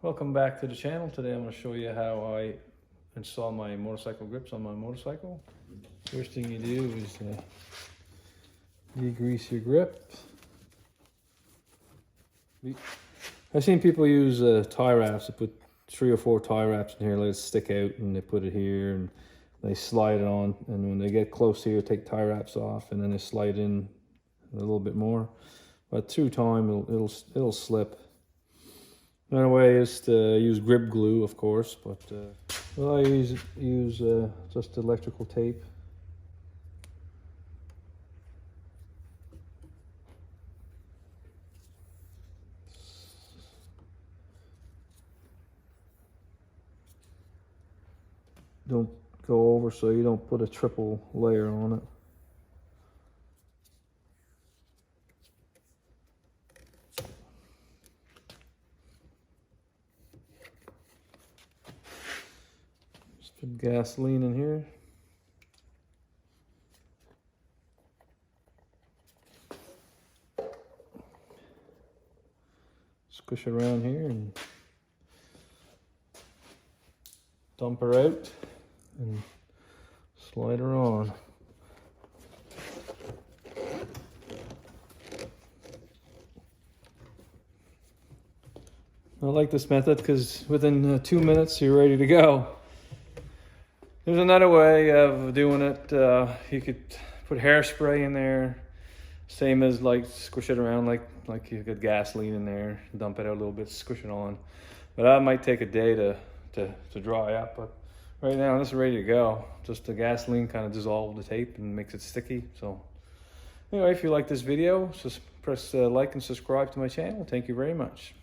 Welcome back to the channel. Today I'm going to show you how I install my motorcycle grips on my motorcycle. First thing you do is degrease your grip. I've seen people use tie wraps to put 3 or 4 tie wraps in here, let it stick out, and they put it here and they slide it on, and when they get close here, take tie wraps off and then they slide in a little bit more. But through time it'll slip. Another way is to use grip glue, of course, but well, I use just electrical tape. Don't go over so you don't put a triple layer on it. Just put gasoline in here. Squish it around here and dump her out and slide her on. I like this method because within 2 minutes you're ready to go. There's another way of doing it. You could put hairspray in there, same as like squish it around like you got gasoline in there, dump it out a little bit, squish it on. But that might take a day to dry up. But right now this is ready to go. Just the gasoline kind of dissolves the tape and makes it sticky. So anyway, if you like this video, just press like and subscribe to my channel. Thank you very much.